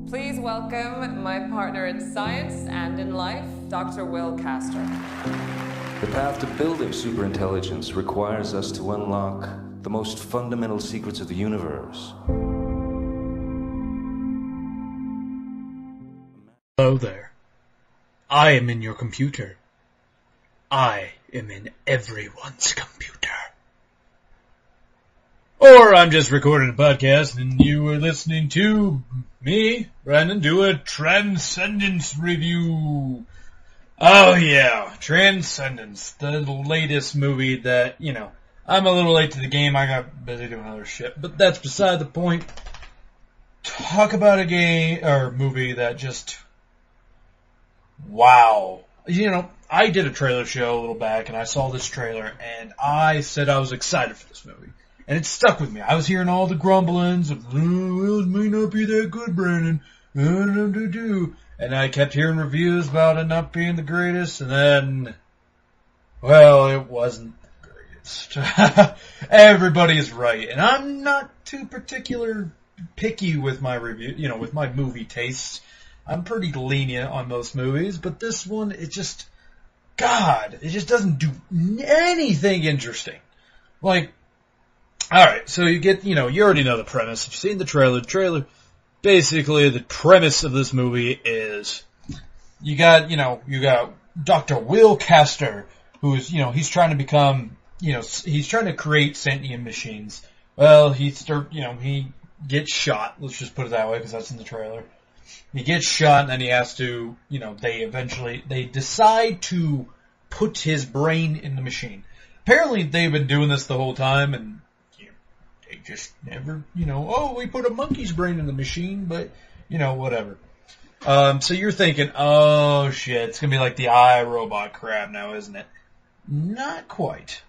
Please welcome my partner in science and in life, Dr. Will Castor. The path to building superintelligence requires us to unlock the most fundamental secrets of the universe. Hello there. I am in your computer. I am in everyone's computer. Or I'm just recording a podcast and you are listening to me, Brandon, do a Transcendence review. Oh yeah, Transcendence, the latest movie that, I'm a little late to the game, I got busy doing other shit, but that's beside the point. Talk about a game, or movie that just, wow. I did a trailer show a little back and I saw this trailer and I said I was excited for this movie. And it stuck with me. I was hearing all the grumblings of, well, it may not be that good, Brandon. And I kept hearing reviews about it not being the greatest, and then, well, it wasn't the greatest. Everybody's right. And I'm not too picky with my review, with my movie tastes. I'm pretty lenient on most movies, but this one, it just doesn't do anything interesting. Alright, so you get, you already know the premise. You've seen the trailer. Basically, the premise of this movie is, you got Dr. Will Castor, who's, he's trying to become, he's trying to create sentient machines. Well, he gets shot. Let's just put it that way, because that's in the trailer. He gets shot, and then he has to, they decide to put his brain in the machine. Apparently, they've been doing this the whole time, and they just never, we put a monkey's brain in the machine, but, whatever. So you're thinking, oh shit, it's gonna be like the iRobot crap now, isn't it? Not quite.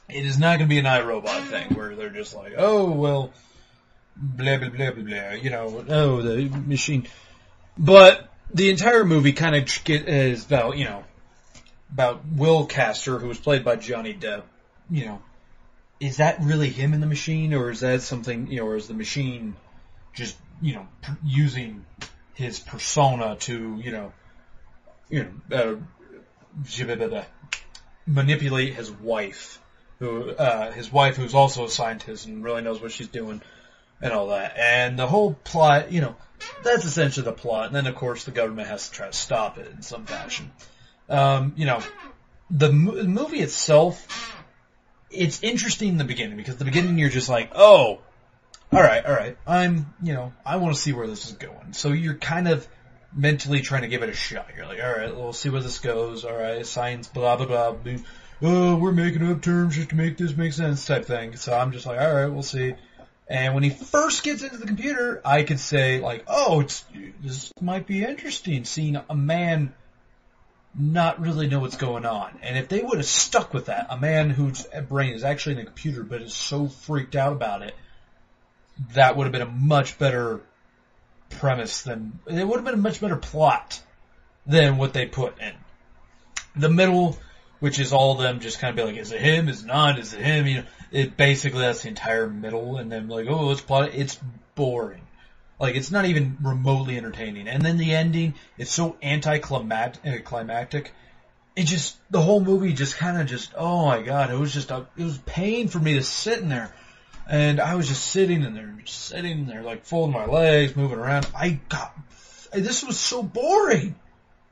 It is not gonna be an iRobot thing, where they're just like, oh, well, blah, blah, blah, blah, blah, oh, the machine. But the entire movie kind of is about, about Will Castor, who was played by Johnny Depp, is that really him in the machine, or is that something, or is the machine just, using his persona to, manipulate his wife, who's also a scientist and really knows what she's doing and all that. And the whole plot, that's essentially the plot. And then, of course, the government has to try to stop it in some fashion. The movie itself, it's interesting in the beginning, because the beginning you're just like, oh, alright, I want to see where this is going. So you're kind of mentally trying to give it a shot. You're like, alright, we'll see where this goes, alright, science, blah, blah, blah, oh, we're making up terms just to make this make sense type thing. So I'm just like, alright, we'll see. And when he first gets into the computer, I could say, like, oh, this might be interesting, seeing a man not really know what's going on. And if they would have stuck with that, a man whose brain is actually in a computer but is so freaked out about it, that would have been a much better premise it would have been a much better plot than what they put in. The middle, which is all of them just kind of be like, is it him, is it not, is it him, basically that's the entire middle, and then like, oh, let's plot it. It's boring. Like, it's not even remotely entertaining. And then the ending, it's so anticlimactic. The whole movie just kind of oh my god, it was pain for me to sit in there. And I was just sitting in there, like folding my legs, moving around. This was so boring.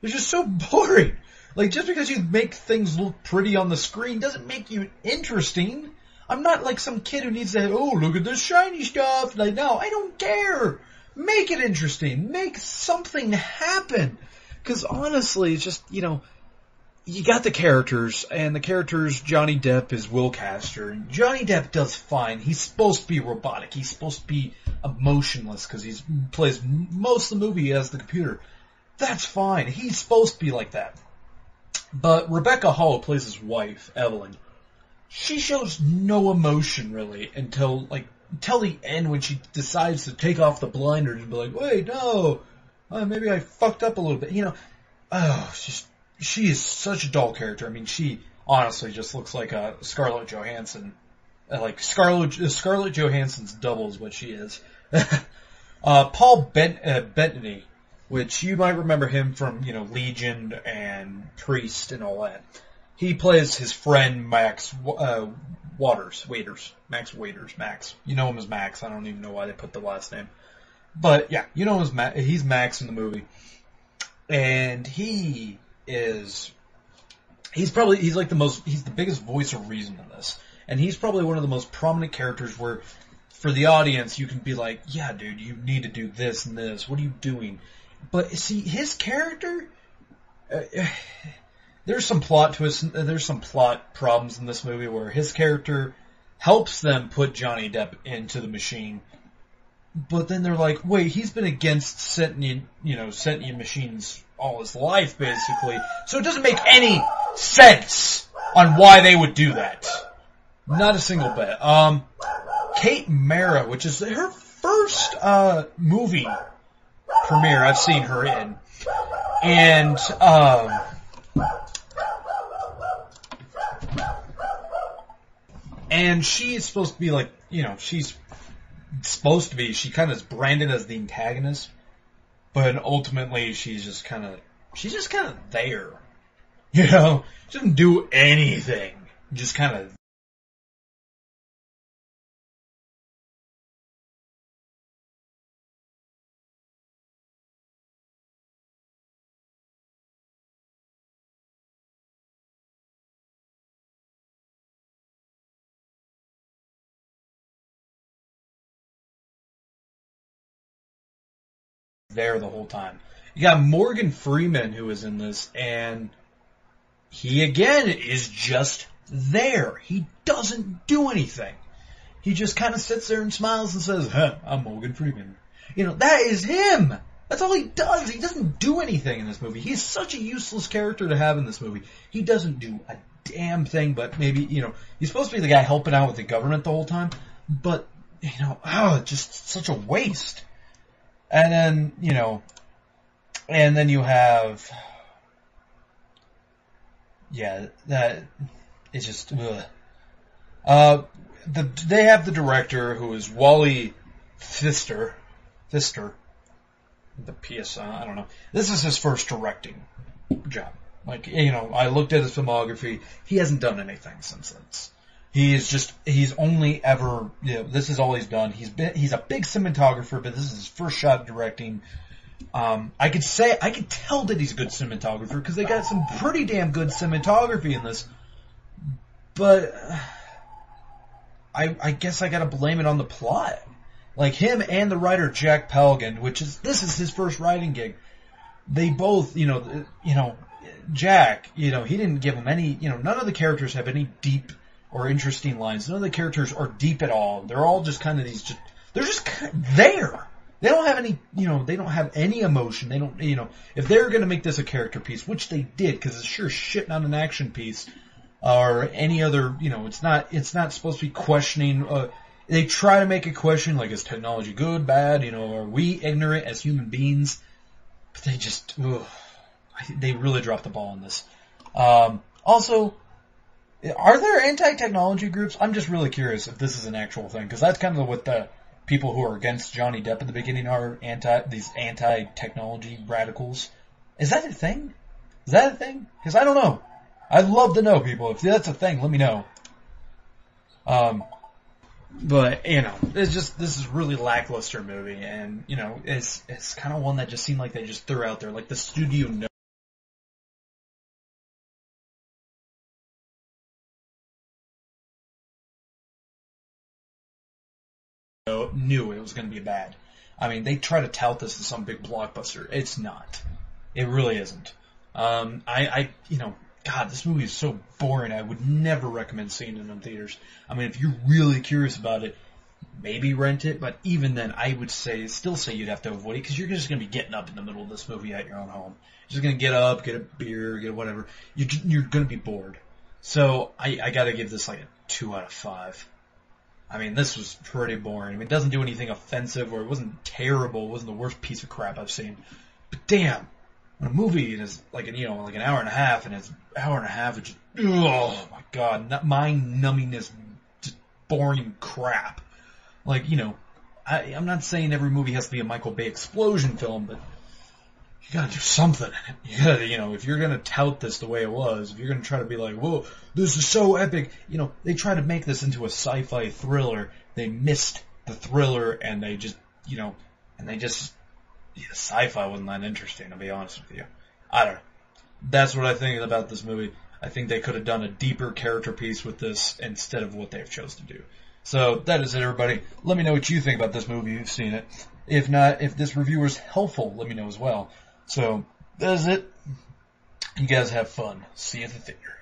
It was just so boring. Like, just because you make things look pretty on the screen doesn't make you interesting. I'm not like some kid who needs to, oh, look at this shiny stuff. Like, no, I don't care. Make it interesting. Make something happen. Because honestly, it's just, you got the characters, and the characters, Johnny Depp is Will Castor, and Johnny Depp does fine. He's supposed to be robotic. He's supposed to be emotionless, because he plays most of the movie as the computer. That's fine. He's supposed to be like that. But Rebecca Hall, who plays his wife, Evelyn, she shows no emotion, really, until the end, when she decides to take off the blinders and be like, wait, no, maybe I fucked up a little bit, she is such a dull character. I mean, she honestly just looks like a Scarlett Johansson, like Scarlett Johansson's double is what she is. Paul Bettany, which you might remember him from, Legion and Priest and all that. He plays his friend Max Max. You know him as Max. I don't even know why they put the last name. But yeah, you know him as Max. He's Max in the movie. And he's the biggest voice of reason in this. And he's probably one of the most prominent characters where, for the audience, you can be like, yeah, dude, you need to do this and this. What are you doing? But see, his character, there's some plot twists, there's some plot problems in this movie where his character helps them put Johnny Depp into the machine. But then they're like, wait, he's been against sentient machines all his life, basically. So it doesn't make any sense on why they would do that. Not a single bit. Kate Mara, which is her first movie premiere I've seen her in. And she is supposed to be like, she kind of is branded as the antagonist, but ultimately she's just kind of there. She doesn't do anything. Just kind of there the whole time. You got Morgan Freeman who is in this, and he again is just there. He doesn't do anything. He just kind of sits there and smiles and says, I'm Morgan Freeman. That is him. That's all he does. He doesn't do anything in this movie. He's such a useless character to have in this movie. He doesn't do a damn thing, but maybe, he's supposed to be the guy helping out with the government the whole time, but, just such a waste. And then, you have, that is just, ugh. They have the director who is Wally Pfister, the PSI, I don't know. This is his first directing job. I looked at his filmography. He hasn't done anything since this. He's only ever, this is all he's done. He's a big cinematographer, but this is his first shot at directing. I could tell that he's a good cinematographer because they got some pretty damn good cinematography in this. But I guess I gotta blame it on the plot. Like him and the writer Jack Pelgan, this is his first writing gig. They both, Jack, he didn't give him any, none of the characters have any deep or interesting lines. None of the characters are deep at all. They're all just kind of they're just there. They don't have any, they don't have any emotion. They don't, if they're going to make this a character piece, which they did, because it's sure shit not an action piece, or any other, it's not supposed to be questioning, they try to make a question, like, is technology good, bad, are we ignorant as human beings? But they just, they really dropped the ball on this. Also, are there anti-technology groups? I'm just really curious if this is an actual thing, because that's kind of what the people who are against Johnny Depp at the beginning are, these anti-technology radicals. Is that a thing? Because I don't know. I'd love to know, people. If that's a thing, let me know. But, this is a really lackluster movie, and, it's kind of one that just seemed like they just threw out there, like the studio knew it was going to be bad. I mean, they try to tout this as some big blockbuster. It's not. It really isn't. God, this movie is so boring. I would never recommend seeing it in theaters. I mean, if you're really curious about it, maybe rent it, but even then, I would still say you'd have to avoid it, because you're just going to be getting up in the middle of this movie at your own home. You're just going to get up, get a beer, get whatever. You're going to be bored. So, I gotta give this like a 2 out of 5. I mean, this was pretty boring. I mean, it doesn't do anything offensive, or it wasn't terrible. It wasn't the worst piece of crap I've seen. But damn, when a movie is like an hour and a half, and it's an hour and a half, it's just, oh my god, mind-numbingness, just boring crap. Like, I'm not saying every movie has to be a Michael Bay explosion film, but you gotta do something in it. You gotta, if you're gonna tout this the way it was, if you're gonna try to be like, whoa, this is so epic, they try to make this into a sci-fi thriller. They missed the thriller, and they just, sci-fi wasn't that interesting, to be honest with you. I don't know. That's what I think about this movie. I think they could have done a deeper character piece with this instead of what they've chose to do. So that is it, everybody. Let me know what you think about this movie if you've seen it. If not, if this review was helpful, let me know as well. So, that is it. You guys have fun. See you at the theater.